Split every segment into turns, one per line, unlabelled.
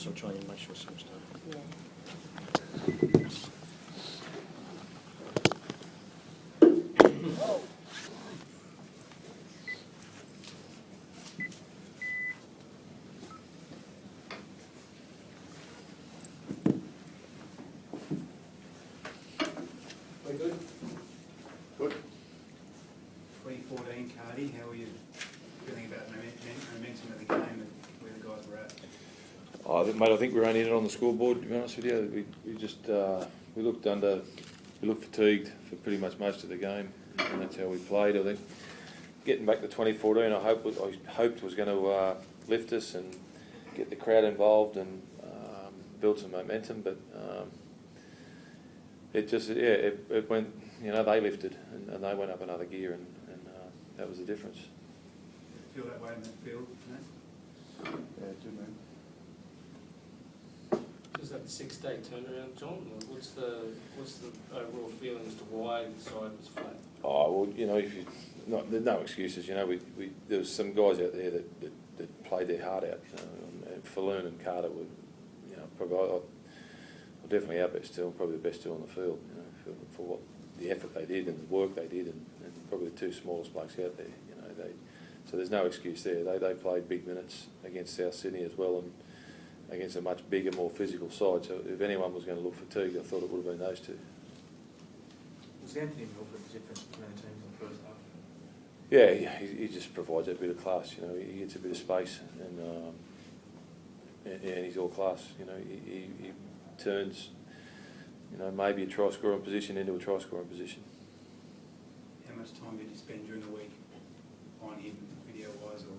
just I'll try and make sure someone's done.
Yeah.
We good?
Good.
2014, Cardi, how are you feeling about momentum of the game and where the guys were at?
Oh, mate, I think we were only in it on the scoreboard, to be honest with you. We just we looked fatigued for pretty much most of the game, and that's how we played. I think getting back to 2014, I hoped was going to lift us and get the crowd involved and build some momentum, but it just it went. You know, they lifted and they went up another gear, and that was the difference.
Feel that way in that field, no?
Yeah, it did, man.
Is that the 6-day turnaround, John? Or what's the overall feeling as to why the side was flat?
Oh well, you know, there's no excuses. You know, there was some guys out there that played their heart out. You know, and Falloon and Carter were, you know, probably definitely our best two, probably the best two on the field. You know, for what the effort they did and the work they did, and probably the two smallest blokes out there. You know, so there's no excuse there. They played big minutes against South Sydney as well, and against a much bigger, more physical side. So if anyone was going to look fatigued, I thought it would have been those two.
Was Anthony Milford the difference between the teams in the first half?
Yeah, he just provides a bit of class. You know, he gets a bit of space, and he's all class. You know, he turns, you know, maybe a try scoring position into a try scoring position.
How much time did you spend during the week on him, video-wise or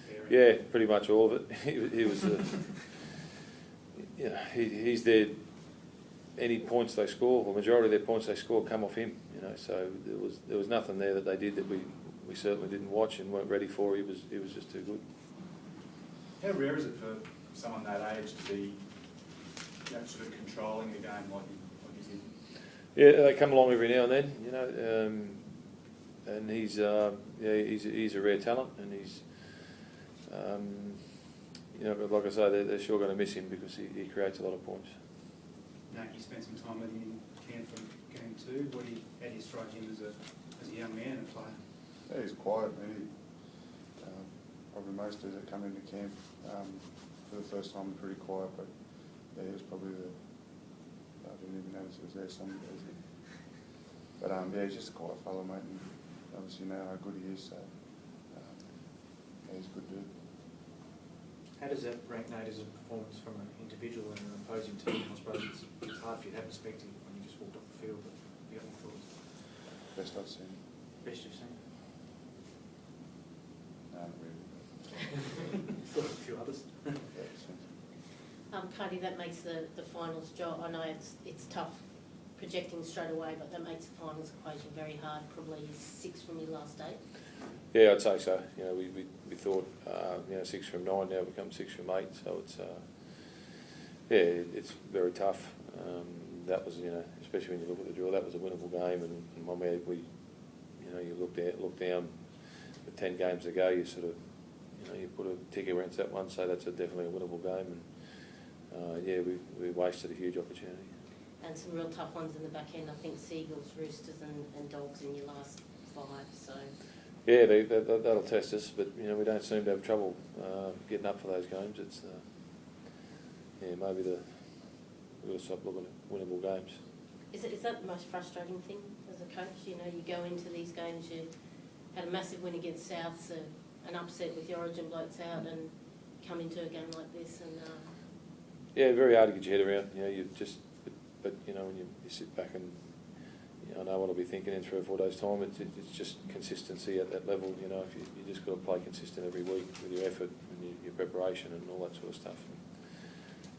preparing?
Yeah, pretty much all of it. He was, you know, he's there. Any points they score, or majority of their points they score, come off him. You know, so there was nothing there that they did that we certainly didn't watch and weren't ready for. He was just too good.
How rare is it for someone that age to be, you know, sort of controlling the game like he's in?
Yeah, they come along every now and then. You know, and he's a rare talent, and he's. You know, but like I say, they're sure going to miss him because he creates a lot of points.
No, you spent some time with him in camp from game 2. How do you strike him as a young man and player?
Yeah, he's quiet, man. Probably most of that come into camp for the first time pretty quiet, but yeah, he was probably I didn't even notice he was there some days. But yeah, he's just a quiet fellow, mate, and obviously you know how good he is, so yeah, he's a good dude.
How does that rank Nate as a performance from an individual and an opposing team? I suppose it's hard for you to have perspective when you just walked off the field, but you got any thoughts?
Best I've seen.
Best you've seen?
No, not really.
Thought of a few others.
Cardi, that makes the finals job. I know it's tough projecting straight away, but that makes the finals equation very hard. Probably 6 from your last 8.
Yeah, I'd say so. You know, we thought 6 from 9 now becomes 6 from 8, so it's it's very tough. That was, you know, especially when you look at the draw, that was a winnable game, and one where you look down with 10 games to go, you sort of, you know, you put a tick against that one, so that's definitely a winnable game, and we wasted a huge opportunity.
And some real tough ones in the back end. I think Seagulls, Roosters and Dogs in your last 5, so...
Yeah, that'll test us, but you know we don't seem to have trouble getting up for those games. It's maybe we've got to stop looking at winnable games.
Is that the most frustrating thing as a coach? You know, you go into these games, you had a massive win against Souths, an upset with the Origin blokes out, and come into a game like this and.
Yeah, very hard to get your head around. You know, you just, but you know when you sit back and. I know what I'll be thinking in 3 or 4 days' time. It's just consistency at that level. You know, if you just got to play consistent every week with your effort and your preparation and all that sort of stuff. And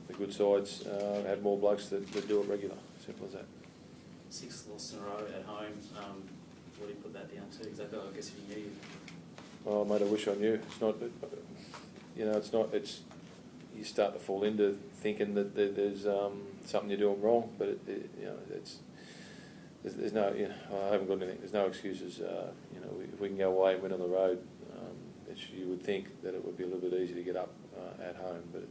the good sides have more blokes that do it regular. Simple as that.
6th loss in a row at home. What do you put that down to? Exactly. I guess if you knew.
Oh, mate, I wish I knew. It's not. You know, it's not. It's you start to fall into thinking that there's something you're doing wrong, but you know it's. There's no, you know, I haven't got anything. There's no excuses. You know, if we can go away and win on the road, you would think that it would be a little bit easier to get up at home. But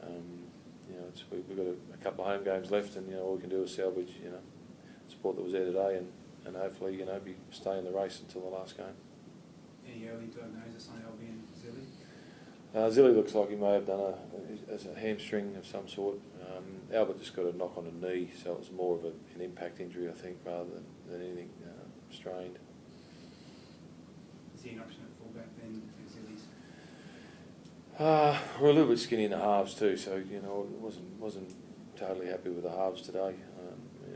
You know, we've got a couple of home games left, and you know all we can do is salvage support that was there today, and hopefully stay in the race until the last game.
Any early diagnosis on Albion Zilly?
Zilly looks like he may have done a hamstring of some sort. Albert just got a knock on a knee, so it was more of an impact injury, I think, rather than anything strained.
Is he an option at fullback then for Zilly's?
We're a little bit skinny in the halves too, so wasn't totally happy with the halves today,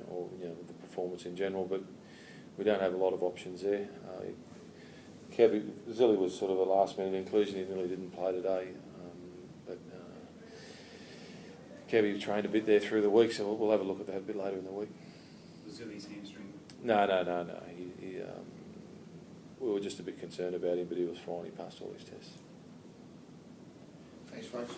or with the performance in general. But we don't have a lot of options there. Zilly was sort of a last-minute inclusion. He really didn't play today, but Kevy trained a bit there through the week, so we'll have a look at that a bit later in the week.
Was Zilly's hamstring?
No. We were just a bit concerned about him, but he was fine. He passed all his tests.
Thanks, folks.